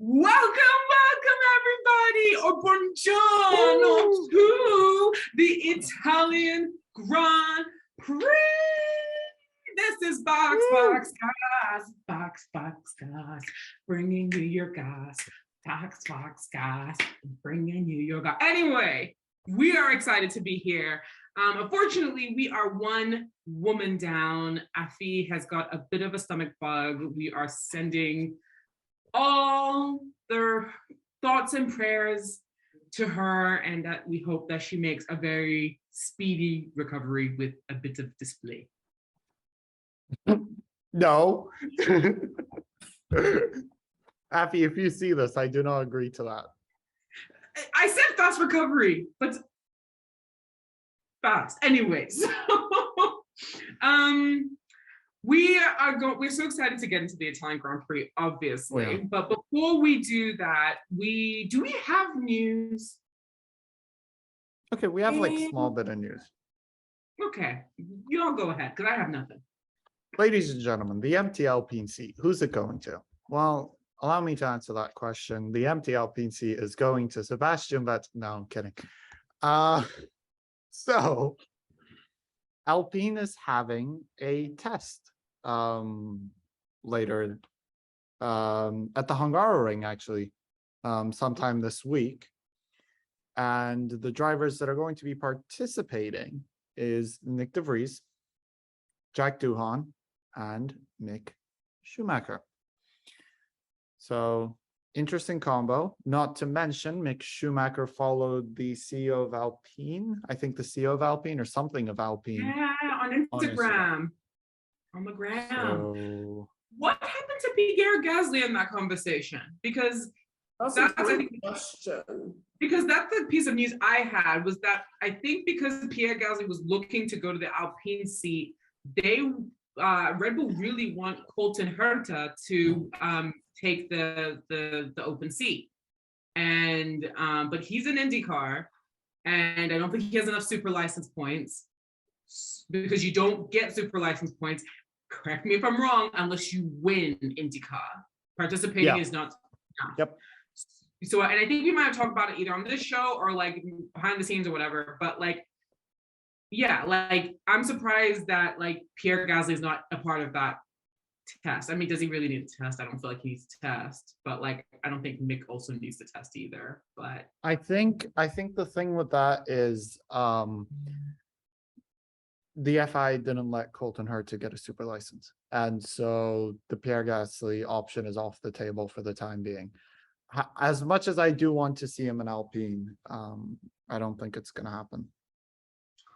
Welcome, everybody, or buongiorno to the Italian Grand Prix. This is Box Box Goss, Box Box Goss, bringing you your goss. Box Box Goss, bringing you your goss. Anyway, we are excited to be here. Unfortunately, we are one woman down. Afi has got a bit of a stomach bug. We are sending all their thoughts and prayers to her, and that we hope that she makes a very speedy recovery with a bit of display. No. Afi, if you see this, I do not agree to that. I said fast recovery, but fast. Anyways. We're so excited to get into the Italian Grand Prix, obviously. Yeah. But before we do that, do we have news? Okay, we have like small bit of news. Okay, you all go ahead, because I have nothing. Ladies and gentlemen, the empty Alpine seat, who's it going to? Well, allow me to answer that question. The empty Alpine seat is going to Sebastian Vettel. No, I'm kidding. So Alpine is having a test later at the Hungaroring, actually, sometime this week. And the drivers that are going to be participating is Nick de Vries, Jack Doohan, and Mick Schumacher. So interesting combo. Not to mention, Mick Schumacher followed the CEO of Alpine. I think the CEO of Alpine or something of Alpine. Yeah, on Instagram. On the gram. So... What happened to Pierre Gasly in that conversation? Because that's a great question. Because that's the piece of news I had, was that I think because Pierre Gasly was looking to go to the Alpine seat, Red Bull really want Colton Herta to take the open seat, and but he's an IndyCar, and I don't think he has enough super license points, because you don't get super license points, correct me if I'm wrong, unless you win IndyCar. Participating is not enough. Yep. So, and I think we might have talked about it either on this show or like behind the scenes or whatever, but like, yeah, like I'm surprised that like Pierre Gasly is not a part of that test. I mean, does he really need to test? I don't feel like he needs to test, but like I don't think Mick also needs to test either. But I think the thing with that is the FI didn't let Colton Herta get a super license, and so the Pierre Gasly option is off the table for the time being. As much as I do want to see him in Alpine, I don't think it's going to happen.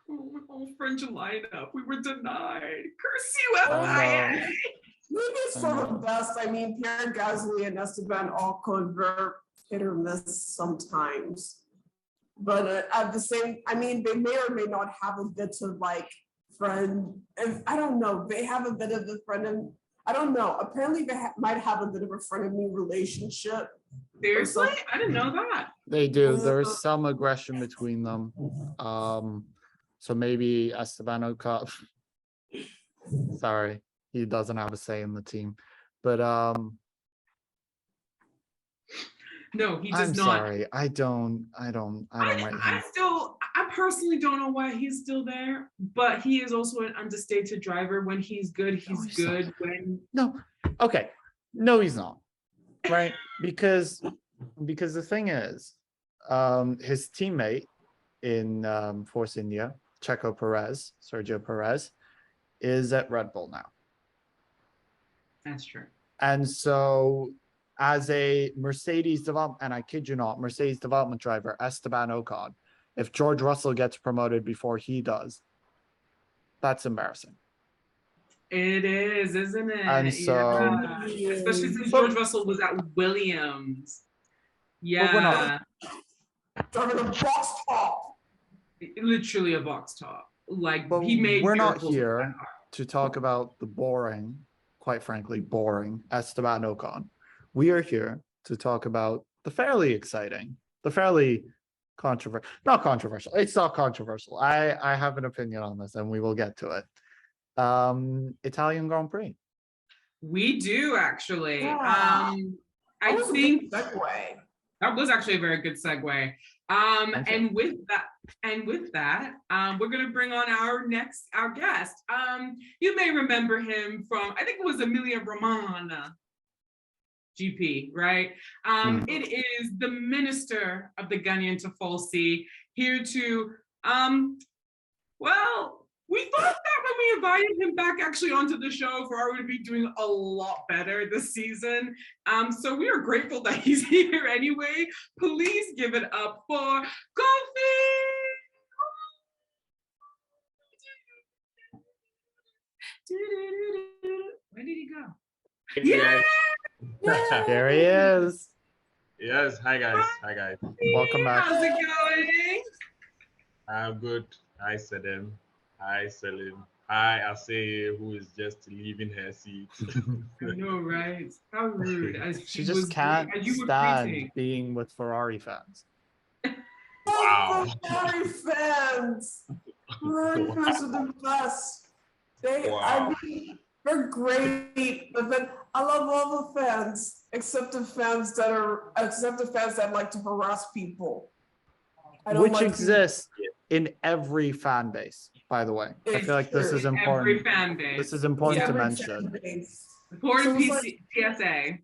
Oh, my whole French lineup, we were denied. Curse you, FIA! Maybe it's for the best. I mean, Pierre Gasly and Esteban all convert hit or miss sometimes. But at the same, I mean, they may or may not have a bit of like friend. And I don't know. They have a bit of a friend. And I don't know. Apparently, they might have a bit of a friend-of-me relationship. Seriously? I didn't know that. They do. There's some aggression between them. So maybe Esteban Ocon. Sorry, he doesn't have a say in the team. But no, he does I'm not. Sorry, I don't rate him. I personally don't know why he's still there, but he is also an understated driver. When he's good, he's good. Okay. No, he's not. Right? Because the thing is, his teammate in Force India, Sergio Perez, is at Red Bull now. That's true. And so as a Mercedes development, and I kid you not, Mercedes development driver, Esteban Ocon, if George Russell gets promoted before he does, that's embarrassing. It is, isn't it? And so, yeah. Especially since George Russell was at Williams. Yeah. Driving a box top. Literally a box top. Like, but he made. We're not here to talk about the boring, quite frankly, boring Esteban Ocon. We are here to talk about the fairly exciting, the fairly controversial. Not controversial. It's not controversial. I have an opinion on this, and we will get to it. Italian Grand Prix. We do actually. Yeah. I was a think good segue. that was actually a very good segue. And with that, we're gonna bring on our guest. You may remember him from, I think it was Emilia Romagna GP, right? It is the minister of the Ghanaian Tifosi here to, well, we thought that when we invited him back actually onto the show, Ferrari would be doing a lot better this season. So we are grateful that he's here anyway. Please give it up for Kofi. Where did he go? Yeah. There he is. Yes. Hi guys. Hi guys. Welcome back. How's it going? I'm good. Hi Sedem. Hi Selim. Hi Aseye, who is just leaving her seat. I know, right? How rude. She just can't stand being with Ferrari fans. Wow. Ferrari fans. Ferrari fans are the best. Wow. I mean, they're great, but then I love all the fans, except the fans that like to harass people. Which exists in every fan base, by the way. I feel like this is important. Every fan base. This is important to mention. Important PSA.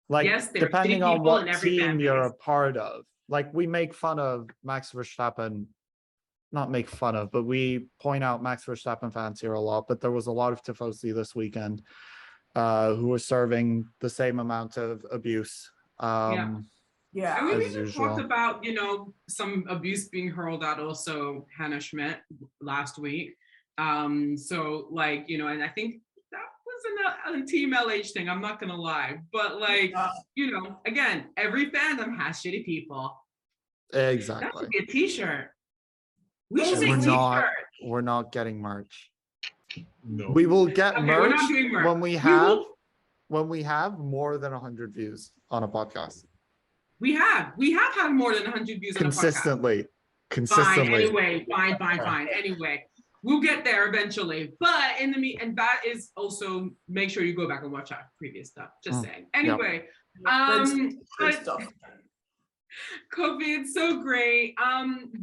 Like, yes, depending on what team you're a part of. Like, we make fun of Max Verstappen, not make fun of, but we point out Max Verstappen fans here a lot. But there was a lot of Tifosi this weekend who were serving the same amount of abuse. Yeah, and we even talked about, some abuse being hurled at also Hannah Schmidt last week. So like, and I think that was a Team LH thing. I'm not gonna lie, but like, again, every fandom has shitty people. Exactly. That should be a T-shirt. We should make T-shirt. We're not getting merch. No. We will get merch, we're not doing merch when we have more than 100 views on a podcast. We have had more than 100 views consistently. on a podcast. Fine. Anyway, we'll get there eventually. But in the and that is also, make sure you go back and watch our previous stuff. Just saying. Anyway, Kofi, it's so great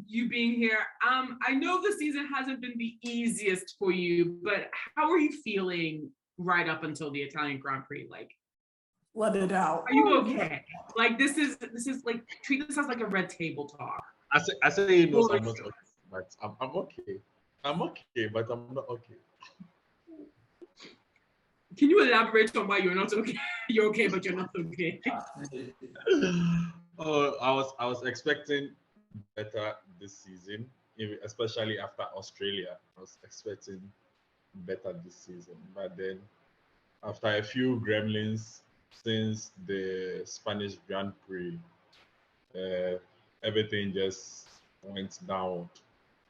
you being here. I know the season hasn't been the easiest for you, but how are you feeling right up until the Italian Grand Prix? Like, let it out. Are you okay? Like, this is like, treat this as like a red table talk. I say I'm not okay, but I'm okay. I'm okay, but I'm not okay. Can you elaborate on why you're not okay? You're okay, but you're not okay. Oh, I was expecting better this season, especially after Australia. I was expecting better this season, but then after a few gremlins since the Spanish Grand Prix, everything just went down.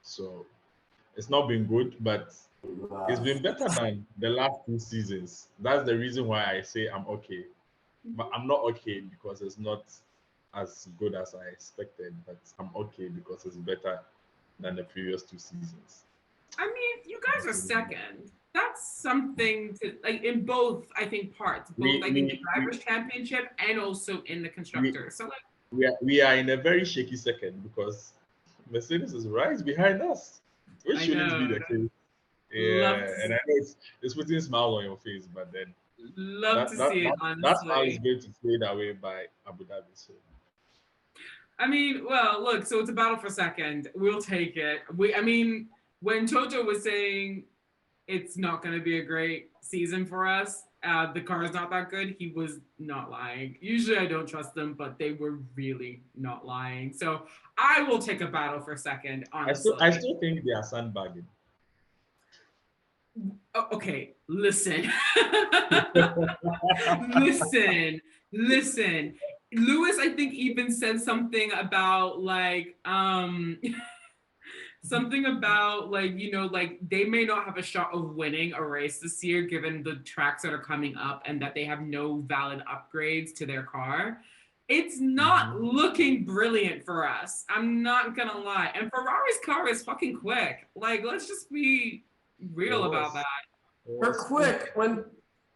So it's not been good, but it's been better than the last 2 seasons. That's the reason why I say I'm okay. But I'm not okay because it's not as good as I expected, but I'm okay because it's better than the previous 2 seasons. I mean, you guys are second. That's something to, like, in both, I think, parts, both in the Drivers' Championship and also in the Constructors. So, like, we are in a very shaky second because Mercedes is right behind us, which shouldn't be the case. Yeah, and I know it's putting a smile on your face, but then love to see it, honestly. That's how it's going to fade away by Abu Dhabi. So. I mean, well, look, so it's a battle for second. We'll take it. When Toto was saying it's not going to be a great season for us, the car is not that good, he was not lying. Usually I don't trust them, but they were really not lying. So I will take a battle for second, honestly. I still think they are sandbagging. Oh, okay, listen. Listen. Lewis, I think, even said something about like they may not have a shot of winning a race this year given the tracks that are coming up and that they have no valid upgrades to their car. It's not looking brilliant for us. I'm not gonna lie. And Ferrari's car is fucking quick. Like, let's just be real about that. They're quick when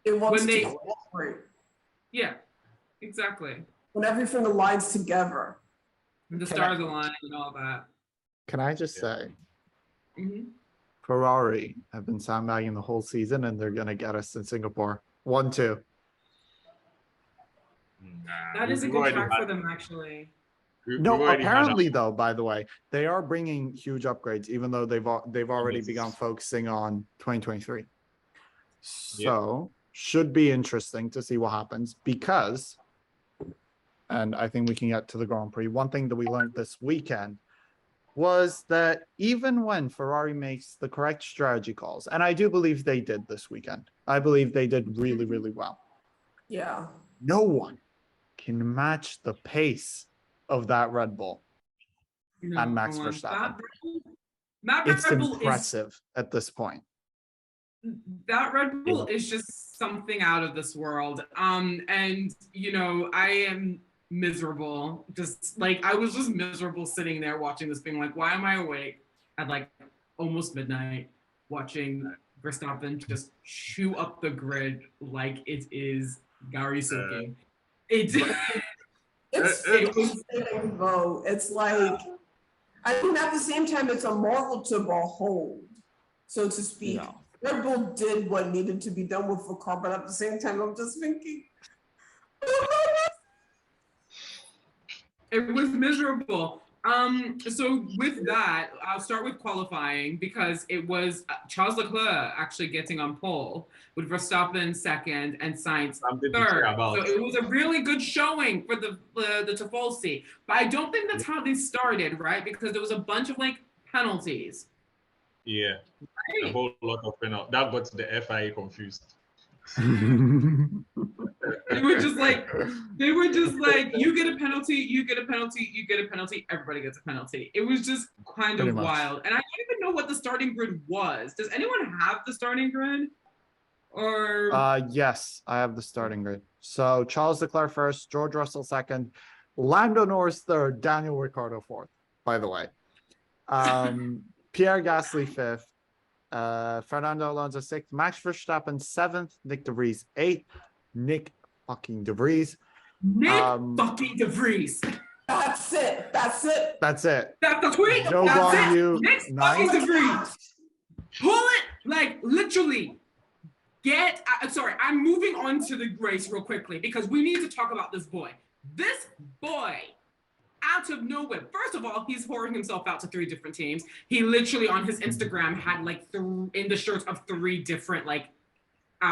it wants to cooperate. Yeah. Exactly. When everything aligns together. And the stars align and all that. Can I just say, Mhm. Ferrari have been sandbagging the whole season, and they're gonna get us in Singapore. 1-2. That is a good track for them, actually. No, apparently though, by the way, they are bringing huge upgrades, even though they've already begun focusing on 2023. So should be interesting to see what happens because, and I think we can get to the Grand Prix. One thing that we learned this weekend was that even when Ferrari makes the correct strategy calls, and I do believe they did this weekend, I believe they did really, really well. Yeah. No one can match the pace of that Red Bull and Max Verstappen. It's impressive at this point. That Red Bull is just something out of this world. And you know, I am miserable. Just like I was just miserable sitting there watching this, being like, why am I awake at like almost midnight watching Verstappen just chew up the grid like it is Gary soaking. It's frustrating though. It's like, I mean, at the same time, it's a marvel to behold, so to speak. Yeah. Red Bull did what needed to be done with the car, but at the same time, I'm just thinking. It was miserable. So with that, I'll start with qualifying because it was Charles Leclerc actually getting on pole with Verstappen second and Sainz third. So it was a really good showing for the Tifosi. But I don't think that's how they started, right? Because there was a bunch of like penalties. Yeah, right. A whole lot of penalties. That got the FIA confused. They were just like, you get a penalty, you get a penalty, you get a penalty, everybody gets a penalty. It was just kind of wild. And I don't even know what the starting grid was. Does anyone have the starting grid? Or yes, I have the starting grid. So Charles Leclerc first, George Russell second, Lando Norris third, Daniel Ricciardo fourth, by the way. Pierre Gasly fifth, Fernando Alonso sixth, Max Verstappen seventh, Nick De Vries eighth, Nick fucking De Vries. Fucking De Vries. That's it. That's it. That's it. That's the tweet. Joe That's it. Nick fucking De Vries. Pull it, like literally. Sorry, I'm moving on to the race real quickly because we need to talk about this boy. This boy, out of nowhere. First of all, he's whoring himself out to 3 different teams. He literally on his Instagram had like in the shirts of 3 different like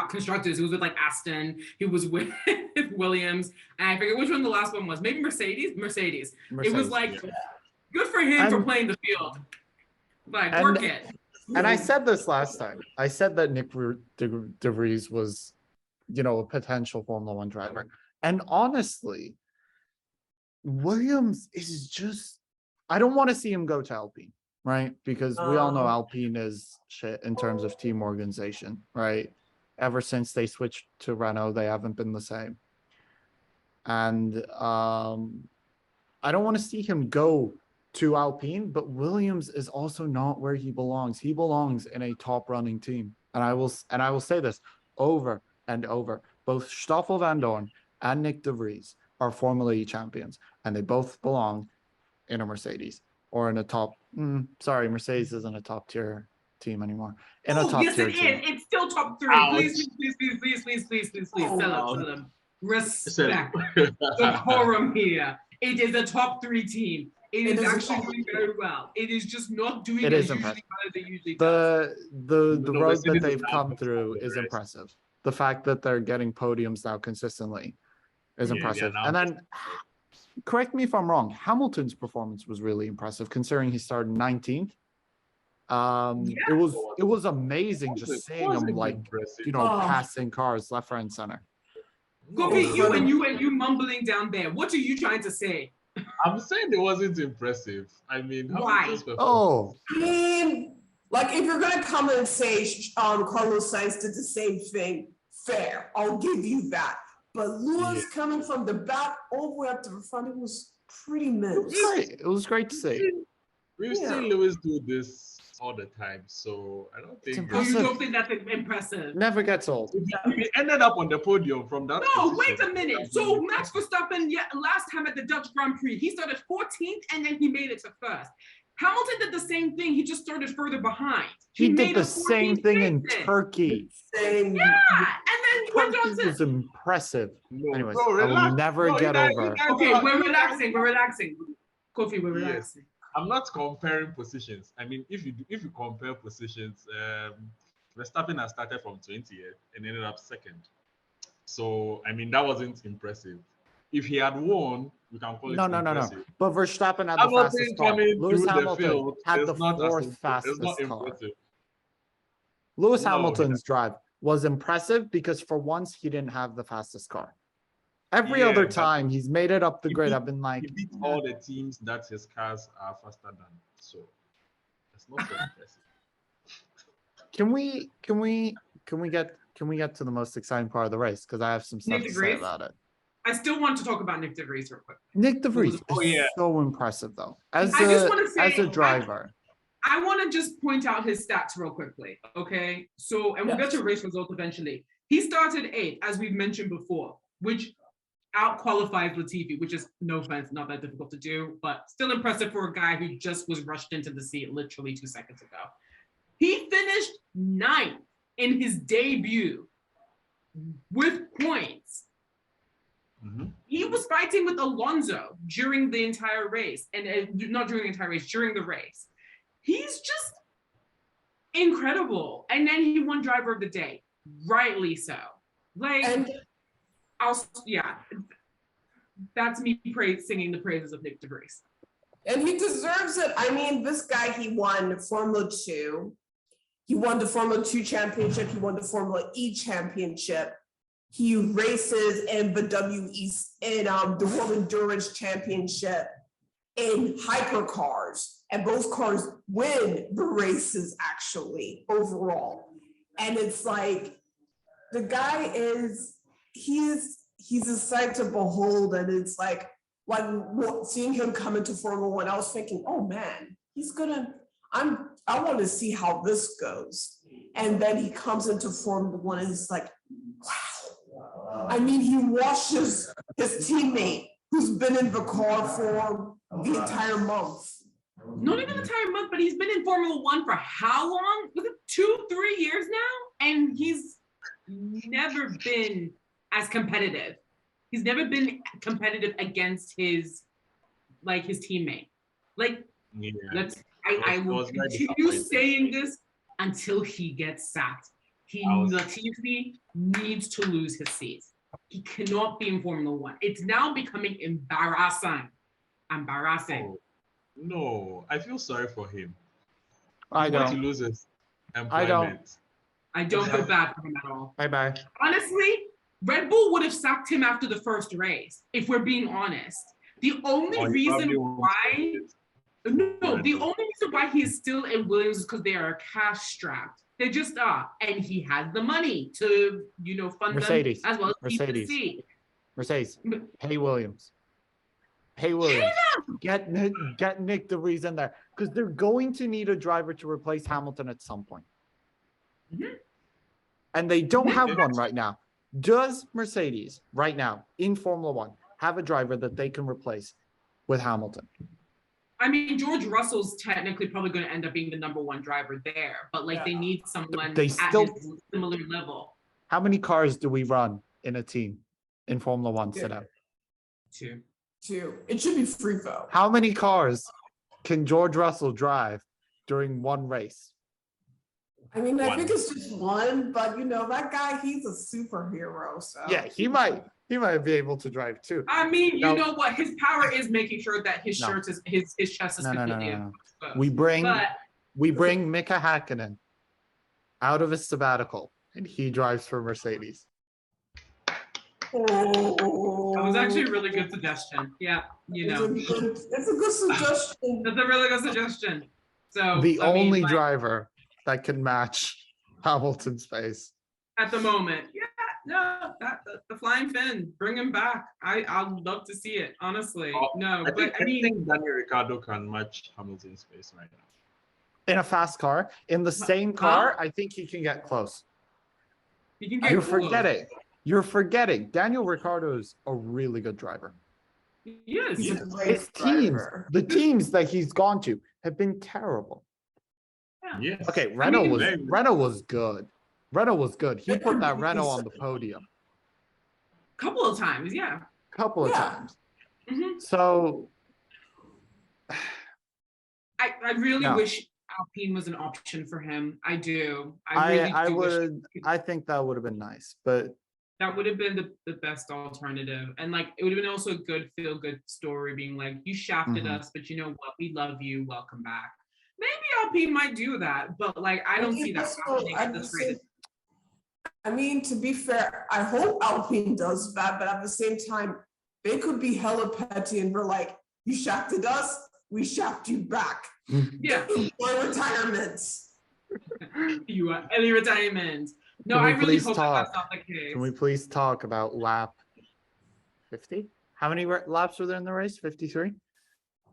constructors. He was with like Aston. He was with Williams. And I forget which one the last one was. Maybe Mercedes. It was like good for him for playing the field. Like work it. And I said this last time. I said that Nick De Vries was, you know, a potential Formula One driver. And honestly, Williams is just, I don't want to see him go to Alpine, right? Because we all know Alpine is shit in terms of team organization, right? Ever since they switched to Renault, they haven't been the same. And I don't want to see him go to Alpine, but Williams is also not where he belongs. He belongs in a top running team. And I will say this over and over. Both Stoffel Van Dorn and Nick De Vries are Formula E champions, and they both belong in a Mercedes or in a top. Mercedes isn't a top tier team anymore. In a top tier team. Yes, it is. It's still top 3. Please. Sell them. Respect. Decorum here. It is a top 3 team. It is actually doing very well. It is just not doing it as they usually do. The road that they've come through is impressive. The fact that they're getting podiums now consistently is impressive. And then, correct me if I'm wrong, Hamilton's performance was really impressive considering he started 19th. It was amazing just seeing him passing cars left, right, and center. Kofi, you mumbling down there. What are you trying to say? I'm saying it wasn't impressive. I mean, why? I mean, like if you're gonna come and say Carlos Sainz did the same thing, fair. I'll give you that. But Lewis coming from the back all the way up to the front, it was pretty mixed. It was great to see. We've seen Lewis do this all the time. So I don't think So you impressive. don't think that's impressive? Never gets old. if he ended up on the podium from that. No, position, wait a minute. So Max Verstappen, yeah, last time at the Dutch Grand Prix, he started 14th and then he made it to first. Hamilton did the same thing. He just started further behind. He did made the a same 14th thing in exit. Turkey. Same. Yeah, and then he went on Turkey to. was impressive. No, Anyways, no, I will relax. never No, get over. Okay, we're relaxing. We're relaxing. Kofi, we're Yes. relaxing. I'm not comparing positions. I mean, if you compare positions, Verstappen has started from 20th and ended up second. So I mean, that wasn't impressive. If he had won, we can call No, it no, no, no. impressive. But Verstappen had the Hamilton fastest car. coming Lewis through the Hamilton field had is the not fourth it's fastest not car. impressive. Lewis No, Hamilton's drive was impressive because for once he didn't have the fastest car. Every Yeah, other but time he's made it up the he grid. beat- I've been like, He beat all the teams that his cars are faster than. So that's not so impressive. can we get to the most exciting part of the race? Because I have some stuff Nick to say DeVries? about it. I still want to talk about Nick DeVries real quick. Nick DeVries Oh, is yeah. so impressive though. As I just a wanna say- as a driver. I want to just point out his stats real quickly, okay? So, and we'll get to race results eventually. He started 8th, as we've mentioned before, which out-qualifies Latifi, which is, no offense, not that difficult to do, but still impressive for a guy who just was rushed into the seat literally 2 seconds ago. He finished 9th in his debut with points. Mhm. He was fighting with Alonso during the entire race, and not during the entire race, during the race. He's just incredible. And then he won driver of the day, rightly so. Like, yeah, that's me singing the praises of Nick DeVries. And he deserves it. I mean, this guy, he won Formula 2. He won the Formula 2 championship. He won the Formula E championship. He races in the the World Endurance Championship in hypercars. And both cars win the races actually overall. And it's like, the guy he's a sight to behold. And it's like seeing him come into Formula 1, I was thinking, oh man, I want to see how this goes. And then he comes into Formula 1 and it's like, wow. I mean, he washes his teammate who's been in the car for the entire month. Not even the entire month, but he's been in Formula 1 for how long? Was it 2-3 years now? And he's never been as competitive. He's never been competitive against his teammate. Like, Yeah. I will continue saying this until he gets sacked. Latifi needs to lose his seat. He cannot be in Formula 1. It's now becoming embarrassing. Embarrassing. Oh, no, I feel sorry for him. I He don't. loses I don't. employment. I don't feel bad for him at all. Bye-bye. Honestly, Red Bull would have sacked him after the first race, if we're being honest. The only Or he reason probably won't why say it. No, the only reason why he is still in Williams is because they are cash strapped. They just are. And he has the money to, fund Mercedes. them as well as Mercedes. PPC. Mercedes. Pay Williams. Pay Williams. Get Nick DeVries in there because they're going to need a driver to replace Hamilton at some point. Mhm. And they don't have one right now. Does Mercedes right now in Formula 1 have a driver that they can replace with Hamilton? I mean, George Russell's technically probably going to end up being the number 1 driver there, but they need someone They at still- his similar level. How many cars do we run in a team in Formula 1 setup? 2. It should be free though. How many cars can George Russell drive during one race? I mean, I One. think it's just one, but that guy, he's a superhero. So Yeah, he might be able to drive too. I mean, you No. know what? His power is making sure that his No. shirt is his chest is No. completely exposed. We bring But Mika Hakkinen out of his sabbatical, and he drives for Mercedes. that was actually a really good suggestion. Yeah, It's a good suggestion. that's a really good suggestion. So The I mean, only driver that can match Hamilton's pace. at the moment, the flying fin, bring him back. I'd love to see it. Honestly, no, I but think Daniel Ricciardo can match Hamilton's pace right now. in a fast car. In the same car, I think he can get close. You can get You're close. forgetting. You're forgetting. Daniel Ricciardo is a really good driver. Yes. He's a Yes. great His teams, driver. the teams that he's gone to have been terrible. Yes. Okay, Renault mean, was good. Renault was good. He put that Renault on the podium Couple of times, yeah. a couple of Yeah. times. Mhm. So I really No. wish Alpine was an option for him. I do. I really I do wish would, I think that would have been nice, but that would have been the best alternative. And like it would have been also a good feel-good story being like, you shafted Mhm. us, but you know what? We love you. Welcome back. Maybe Alpine might do that, but like I don't see that happening at this rate. I mean, to be fair, I hope Alpine does that, but at the same time, they could be hella petty and we're like, you shafted us, we shaft you back. Yeah. Or retirements. You are early retirement. No, Can we I really please hope talk? that's not the case. can we please talk about lap 50? How many laps were there in the race? 53?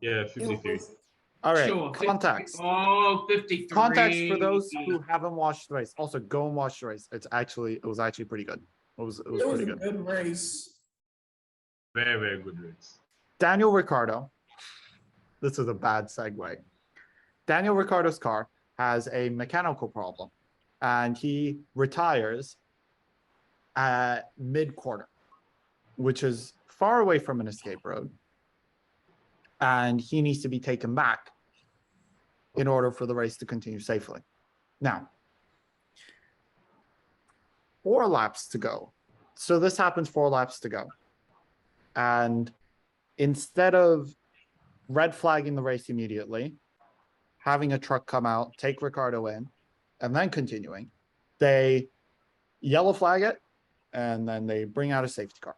Yeah, It 53. was- All right, Sure. context. 53. Context for those who haven't watched the race. Also, go and watch the race. It was actually pretty good. It was it was pretty a good. good race. Very, very good race. Daniel Ricciardo. This is a bad segue. Daniel Ricciardo's car has a mechanical problem, and he retires at mid-quarter, which is far away from an escape road, and he needs to be taken back in order for the race to continue safely. Now, 4 laps to go. So this happens 4 laps to go. And instead of red flagging the race immediately, having a truck come out, take Ricciardo in, and then continuing, they yellow flag it, and then they bring out a safety car.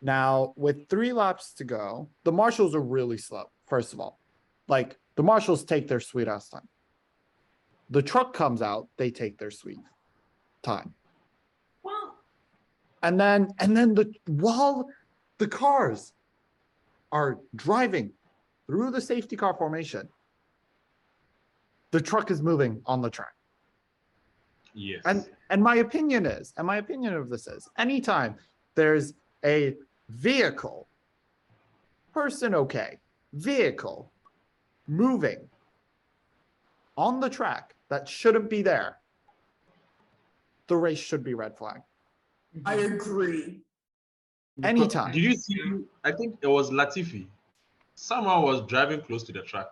Now, with 3 laps to go, the marshals are really slow, first of all. Like, the marshals take their sweet ass time. The truck comes out, they take their sweet time. Well, And then while the cars are driving through the safety car formation, the truck is moving on the track. Yes. And my opinion of this is, anytime there's a vehicle, vehicle moving on the track that shouldn't be there, the race should be red flag. I agree. Anytime. Did you see? I think it was Latifi. Someone was driving close to the track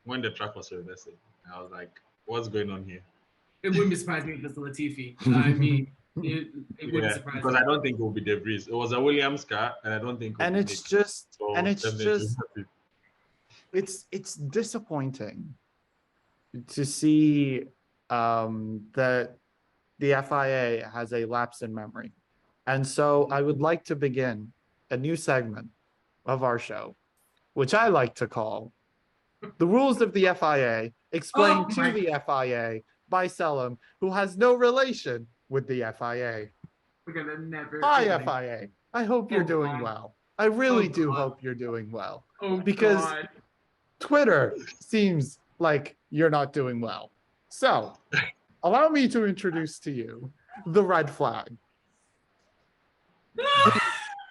when the track was reversing. I was like, what's going on here? it wouldn't be surprising if it's Latifi. I mean, it wouldn't surprise because me. I don't think it will be De Vries. It was a Williams car, and I don't think. And it's just, it's disappointing to see that the FIA has a lapse in memory. And so I would like to begin a new segment of our show, which I like to call The Rules of the FIA Explained to the FIA by Selim, who has no relation with the FIA. We're gonna never. Hi, FIA. I hope you're doing well. I really do hope you're doing well. Because Twitter seems like you're not doing well. So, allow me to introduce to you the red flag.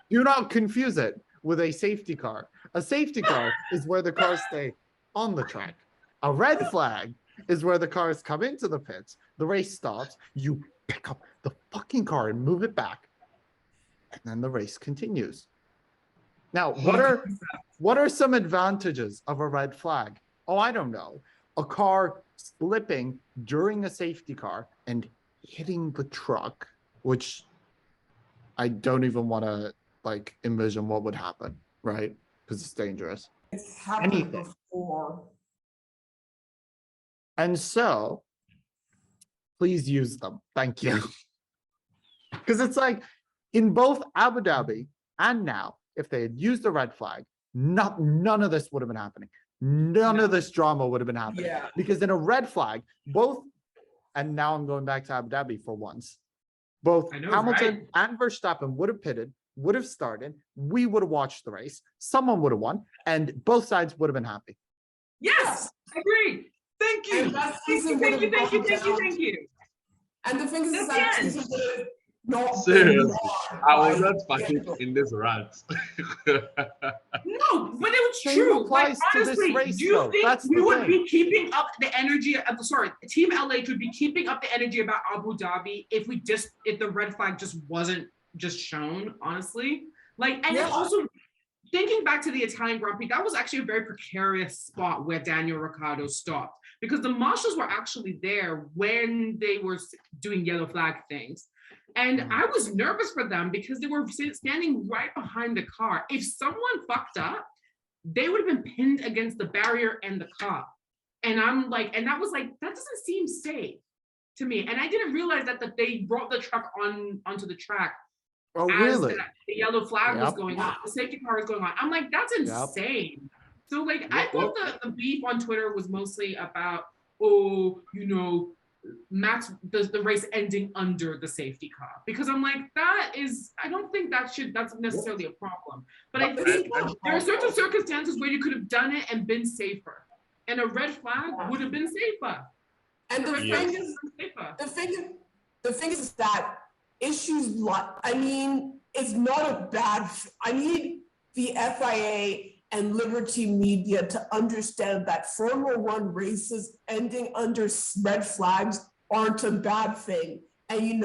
Do not confuse it with a safety car. A safety car is where the cars stay on the track. A red flag is where the cars come into the pits, the race stops, you pick up the fucking car and move it back, and then the race continues. Now, what are some advantages of a red flag? Oh, I don't know. A car slipping during a safety car and hitting the truck, which I don't even want to like envision what would happen, right? Because it's dangerous. It's happened Anything. before. And so, please use them. Thank you. Because it's like in both Abu Dhabi and now, if they had used the red flag, none of this would have been happening. None of this drama would have been happening. Yeah. Because in a red flag, both, and now I'm going back to Abu Dhabi for once, both Hamilton and Verstappen would have pitted, would have started, we would have watched the race, someone would have won, and both sides would have been happy. Yes, agreed. Thank you. And that Thank you, season thank would you, have thank you, gone thank you, down. thank you. And the thing is That's that the end. season would have not Seriously, been I will marred not by partake in this rant. No, but it was Same true. Like applies to this honestly, race, do you though. think That's we the would thing. be keeping up the energy of Team LH would be keeping up the energy about Abu Dhabi if the red flag just wasn't just shown, honestly. Like, and then also thinking back to the Italian Grand Prix, that was actually a very precarious spot where Daniel Ricciardo stopped because the marshals were actually there when they were doing yellow flag things. And I was nervous for them because they were standing right behind the car. If someone fucked up, they would have been pinned against the barrier and the car. And I'm like, and that was like, that doesn't seem safe to me. And I didn't realize that they brought the truck onto the track Oh, as really? the yellow flag was Yep. going on, the safety car was going on. I'm like, that's insane. So like, I thought the beef on Twitter was mostly about, Max the race ending under the safety car, because I'm like, I don't think that's necessarily a problem. But I think there are certain circumstances where you could have done it and been safer, and a red flag would have been safer. And the thing is that issues like, I mean, it's not a bad, I need the FIA and Liberty Media to understand that Formula One races ending under red flags aren't a bad thing. And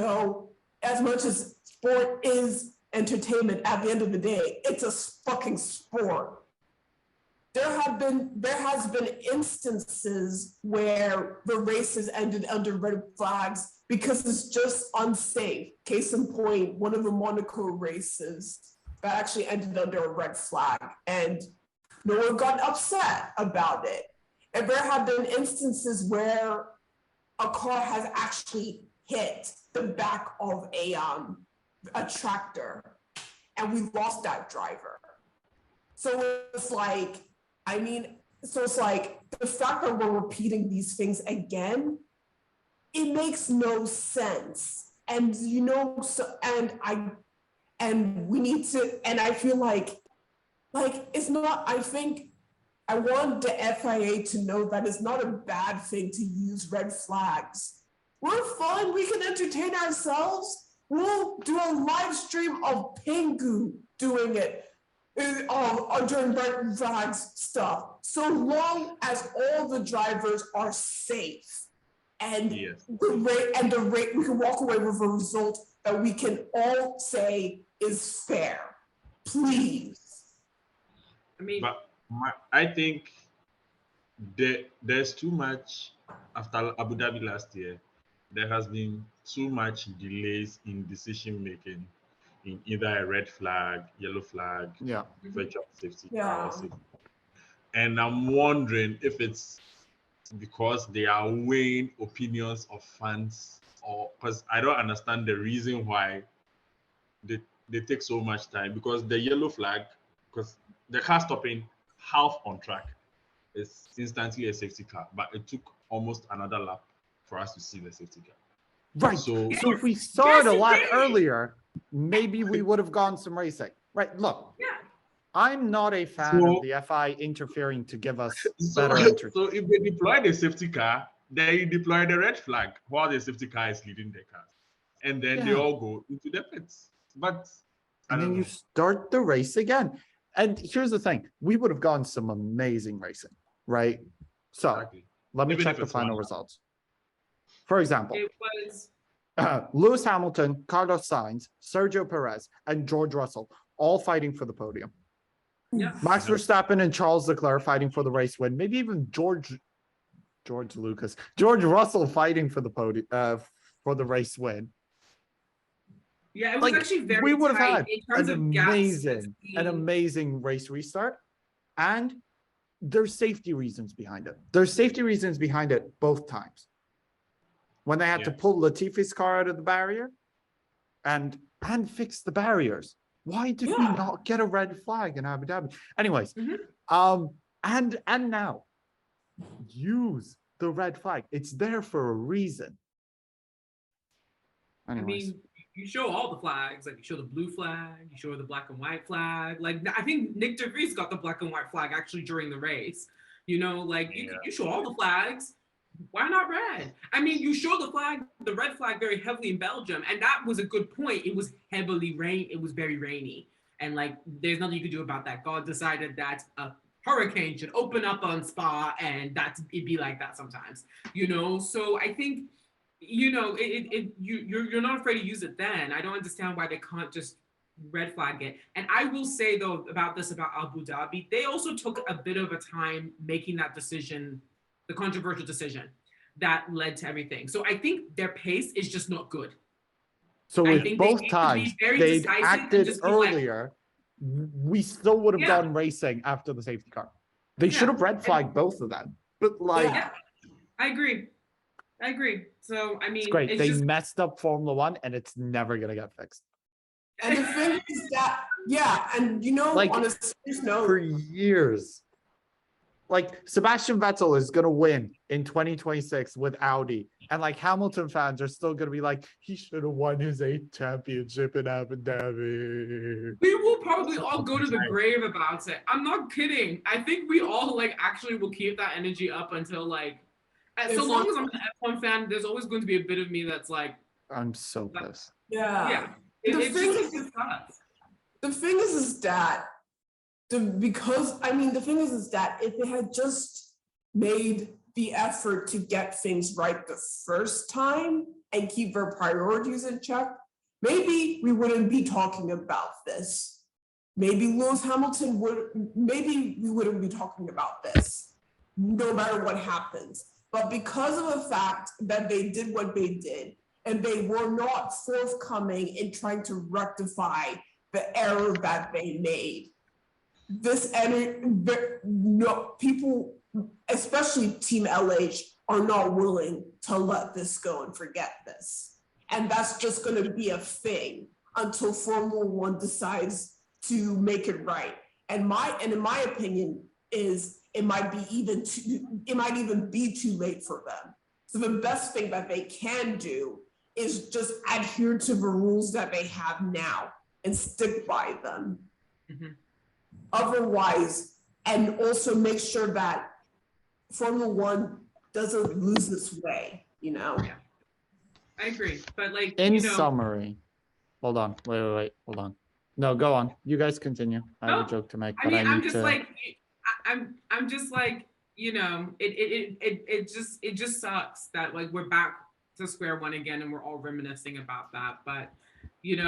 as much as sport is entertainment, at the end of the day, it's a fucking sport. There has been instances where the races ended under red flags because it's just unsafe. Case in point, one of the Monaco races that actually ended under a red flag, and no one got upset about it. And there have been instances where a car has actually hit the back of a tractor, and we lost that driver. So it's like, the fact that we're repeating these things again, it makes no sense. And we need to, and I feel like it's not, I think I want the FIA to know that it's not a bad thing to use red flags. We're fun, we can entertain ourselves. We'll do a live stream of Pingu doing it during red flags stuff, so long as all the drivers are safe. And we can walk away with a result that we can all say is fair. Please. I mean, I think there's too much after Abu Dhabi last year. There has been too much delays in decision making in either a red flag, yellow flag, virtual safety car. And I'm wondering if it's because they are weighing opinions of fans, or because I don't understand the reason why they take so much time. Because the yellow flag, because the car stopping half on track is instantly a safety car, but it took almost another lap for us to see the safety car. Right. So if we saw it a lot earlier, maybe we would have gone some racing. Right. Look. Yeah. I'm not a fan of the FI interfering to give us better entertainment. So if they deploy the safety car, they deploy the red flag while the safety car is leading the cars. And then they all go into the pits. But and then you start the race again. And here's the thing. We would have gone some amazing racing, right? So let me check the final results. For example, it was Lewis Hamilton, Carlos Sainz, Sergio Perez, and George Russell all fighting for the podium. Yeah. Max Verstappen and Charles Leclerc fighting for the race win. Maybe even George Russell fighting for the podium for the race win. Yeah, it was actually very we would have had an amazing race restart, and there's safety reasons behind it. There's safety reasons behind it both times. When they had to pull Latifi's car out of the barrier and fix the barriers. Why did we not get a red flag in Abu Dhabi? Anyways, and now use the red flag. It's there for a reason. Anyways. I mean, you show all the flags. Like you show the blue flag, you show the black and white flag. Like I think Nick DeVries got the black and white flag actually during the race. You show all the flags. Why not red? I mean, you show the red flag very heavily in Belgium, and that was a good point. It was it was very rainy. And like there's nothing you could do about that. God decided that a hurricane should open up on Spa, and it'd be like that sometimes, So I think, you're not afraid to use it then. I don't understand why they can't just red flag it. And I will say though about Abu Dhabi, they also took a bit of a time making that decision, the controversial decision that led to everything. So I think their pace is just not good. So I if think both times they'd acted earlier, we still would have gone racing after the safety car. They should have red flagged both of them. But like, I agree. So I mean, it's great. They messed up Formula One, and it's never gonna get fixed. And the thing is that, and like, on a serious note, for years, like Sebastian Vettel is gonna win in 2026 with Audi, and like Hamilton fans are still gonna be like, he should have won his 8th championship in Abu Dhabi. We will probably all go to the grave about it. I'm not kidding. I think we all like actually will keep that energy up until like, so long as I'm an F1 fan, there's always going to be a bit of me that's like, I'm so pissed. Yeah. The thing is that if they had just made the effort to get things right the first time and keep their priorities in check, maybe we wouldn't be talking about this. Maybe Lewis Hamilton maybe we wouldn't be talking about this, no matter what happens. But because of the fact that they did what they did, and they were not forthcoming in trying to rectify the error that they made, people, especially Team LH, are not willing to let this go and forget this. And that's just going to be a thing until Formula One decides to make it right. And in my opinion, it might even be too late for them. So the best thing that they can do is just adhere to the rules that they have now and stick by them. Mm-hmm. Otherwise, and also make sure that Formula One doesn't lose its way, Yeah, I agree. But like, in summary, hold on, wait, hold on. No, go on. You guys continue. I have a joke to make, but I'm just like, it just sucks that like we're back to square one again and we're all reminiscing about that. But it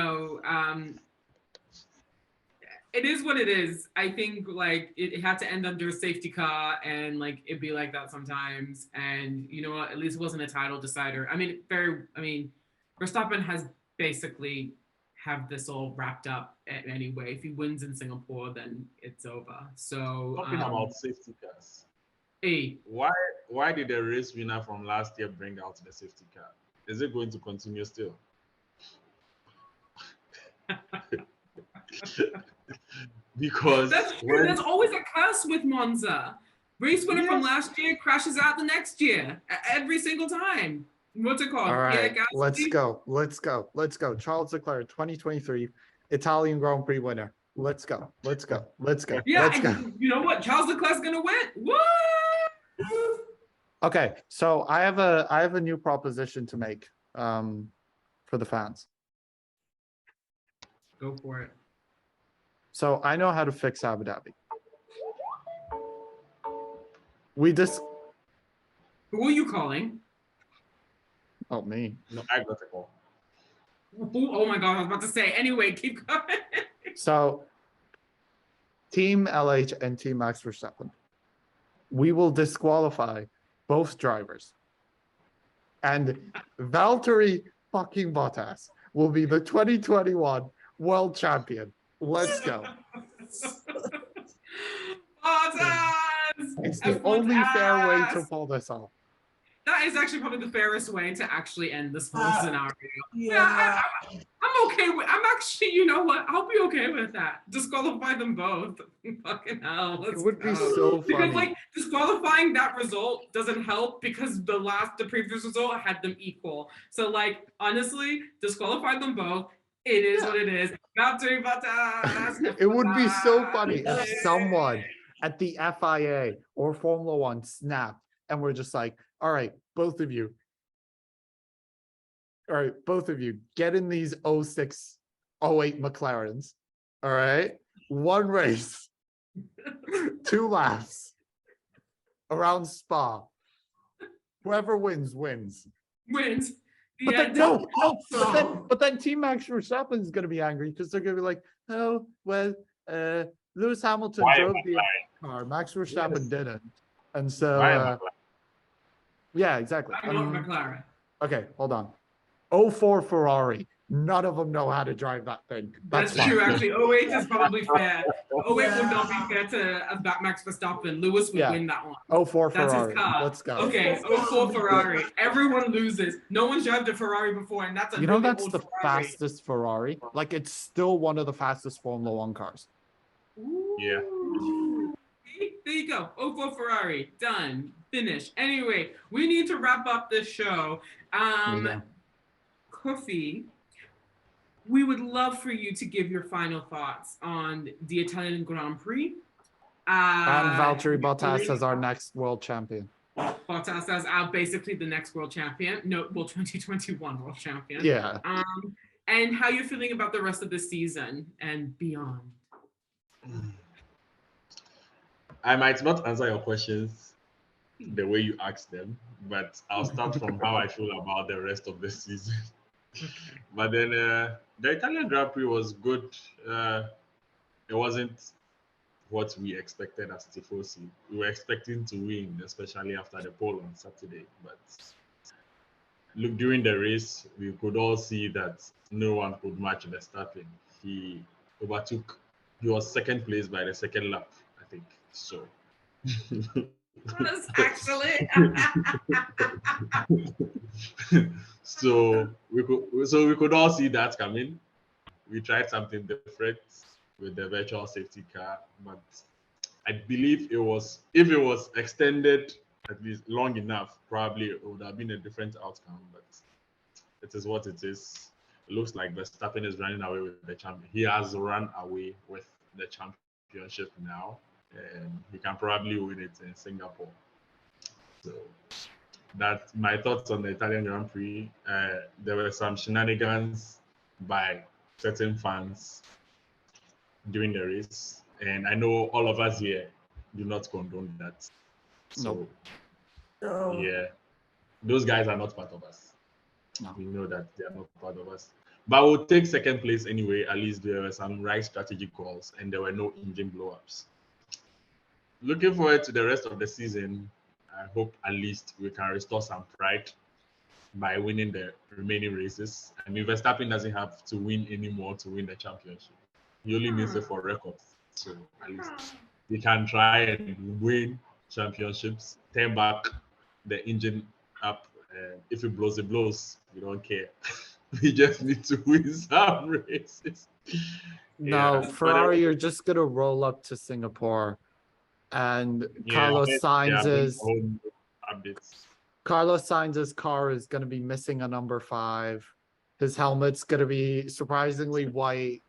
is what it is. I think like it had to end under a safety car, and like it'd be like that sometimes. And you know what? At least it wasn't a title decider. I mean, Verstappen has basically have this all wrapped up anyway. If he wins in Singapore, then it's over. So talking about safety cars. Hey, why did the race winner from last year bring out the safety car? Is it going to continue still? Because there's always a curse with Monza. Race winner from last year crashes out the next year every single time. What's it called? All right, let's go. Charles Leclerc, 2023 Italian Grand Prix winner. Let's go. Yeah, let's go. You know what? Charles Leclerc's gonna win. What? Okay, so I have a new proposition to make for the fans. Go for it. So I know how to fix Abu Dhabi. Who are you calling? Oh, me. No, I got a call. Oh my God, I was about to say. Anyway, keep going. So, Team LH and Team Max Verstappen, we will disqualify both drivers. And Valtteri fucking Bottas will be the 2021 world champion. Let's go. Bottas! It's the only fair way to pull this off. That is actually probably the fairest way to actually end this whole scenario. Yeah. I'm okay with. I'm actually, you know what? I'll be okay with that. Disqualify them both. Fucking hell. It would be so funny. Because like disqualifying that result doesn't help because the previous result had them equal. So like honestly, disqualify them both. It is what it is. Valtteri Bottas. It would be so funny if someone at the FIA or Formula One snapped and we're just like, all right, both of you. All right, both of you, get in these 06, 08 McLarens. All right, one race, 2 laps around Spa. Whoever wins, wins. Wins. But Yeah, then, but then Team Max Verstappen is going to be angry because they're going to be like, oh, well, Lewis Hamilton Why drove am the car, Max Verstappen Yes. didn't. And so, Why am I yeah, exactly. I know McLaren. Okay, hold on. 04 Ferrari. None of them know how to drive that thing. That's fine. true, actually. 08 is probably fair. 08 would not Yeah. be fair to Max Verstappen. Lewis would Yeah. win that one. 04 That's Ferrari. his car. Let's go. Okay, 04 Ferrari. Everyone loses. No one's driven a Ferrari before, and that's a You know, really that's old the Ferrari. fastest Ferrari. Like, it's still one of the fastest Formula One cars. Yeah. Ooh. See? There you go. 04 Ferrari. Done. Finished. Anyway, we need to wrap up this show. Yeah. Kofi, we would love for you to give your final thoughts on the Italian Grand Prix. And Valtteri Bottas as our next world champion. Bottas as basically the next world champion. No, well, 2021 world champion. Yeah. And how you're feeling about the rest of the season and beyond. I might not answer your questions the way you asked them, but I'll start from how I feel about the rest of the season. But then the Italian Grand Prix was good. It wasn't what we expected as Tifosi. We were expecting to win, especially after the pole on Saturday. But look, during the race, we could all see that no one could match Verstappen. He overtook. He was second place by the second lap, I think. So. Yes, actually. So we could all see that coming. We tried something different with the virtual safety car, but I believe if it was extended at least long enough, probably it would have been a different outcome. But it is what it is. It looks like Verstappen is running away with the champion. He has run away with the championship now, and he can probably win it in Singapore. So that's my thoughts on the Italian Grand Prix. There were some shenanigans by certain fans during the race, and I know all of us here do not condone that. So, yeah, those guys are not part of us. No. We know that they are not part of us. But we'll take second place anyway. At least there were some right strategic calls, and there were no engine blow-ups. Looking forward to the rest of the season. I hope at least we can restore some pride by winning the remaining races. I mean, Verstappen doesn't have to win anymore to win the championship. He only needs it for records. So at least we can try and win championships, turn back the engine up. If it blows, it blows. We don't care. We just need to win some races. No, Yeah, Ferrari, you're just going to roll up to Singapore. And Carlos Sainz's car is going to be missing a number 5. His helmet's going to be surprisingly white,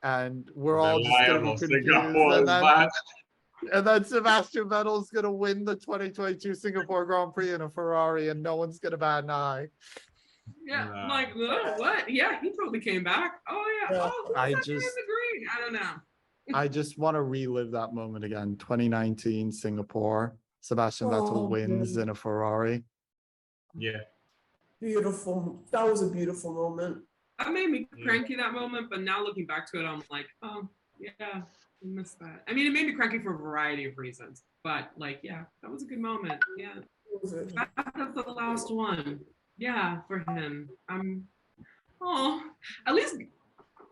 and we're all just going to be confused. And then Sebastian Vettel's going to win the 2022 Singapore Grand Prix in a Ferrari, and no one's going to bat an eye. Yeah, like what? Yeah, he totally came back. Oh yeah. Oh, I don't know. I just want to relive that moment again. 2019 Singapore. Sebastian Vettel wins in a Ferrari. Yeah. Beautiful. That was a beautiful moment. That made me cranky that moment, but now looking back to it, I'm like, oh yeah, I missed that. I mean, it made me cranky for a variety of reasons, but like, yeah, that was a good moment. Yeah, that's the last one. Yeah, for him. At least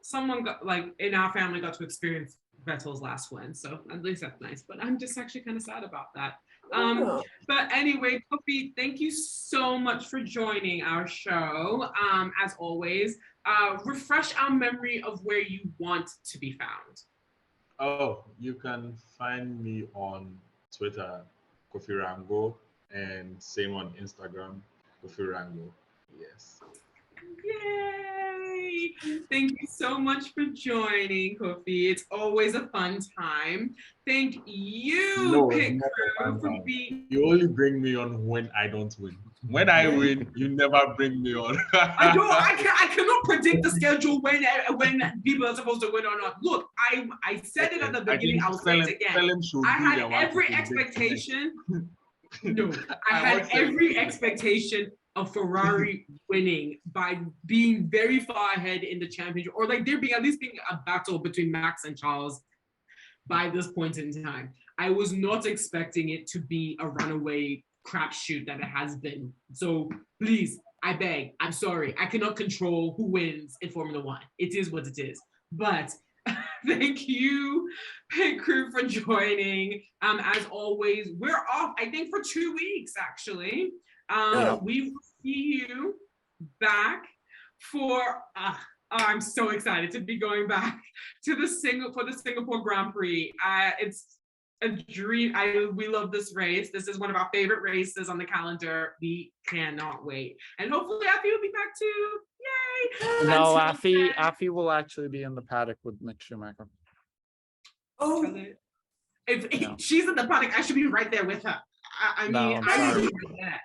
someone got, like, in our family got to experience Vettel's last win, so at least that's nice. But I'm just actually kind of sad about that. But anyway, Kofi, thank you so much for joining our show. As always, refresh our memory of where you want to be found. Oh, you can find me on Twitter, Kofi Rango, and same on Instagram, Kofi Rango. Yes. Yay! Thank you so much for joining, Kofi. It's always a fun time. Thank you, Pit Crew, for being. You only bring me on when I don't win. When I win, you never bring me on. I cannot predict the schedule when people are supposed to win or not. Look, I said it at the beginning. I'll say it again. I had every expectation. No, I had every expectation of Ferrari winning by being very far ahead in the championship, or like there being at least being a battle between Max and Charles by this point in time. I was not expecting it to be a runaway crapshoot that it has been. So please, I beg, I'm sorry. I cannot control who wins in Formula One. It is what it is. But thank you, pit crew, for joining. As always, we're off, I think, for 2 weeks, actually. We will see you back for I'm so excited to be going back to the Singapore Grand Prix. It's a dream. We love this race. This is one of our favorite races on the calendar. We cannot wait. And hopefully Afi will be back too. Yay! No, Afi will actually be in the paddock with Mick Schumacher. Oh, if she's in the paddock, I should be right there with her. I mean, I should be right there.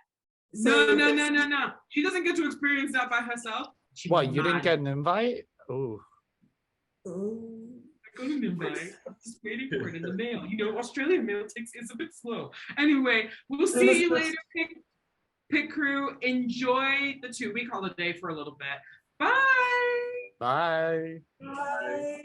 No. She doesn't get to experience that by herself. What, you didn't get an invite? Oh. I got an invite. I'm just waiting for it in the mail. You know, Australian mail is a bit slow. Anyway, we'll see you later, pit crew. Enjoy the 2-week holiday for a little bit. Bye. Bye. bye.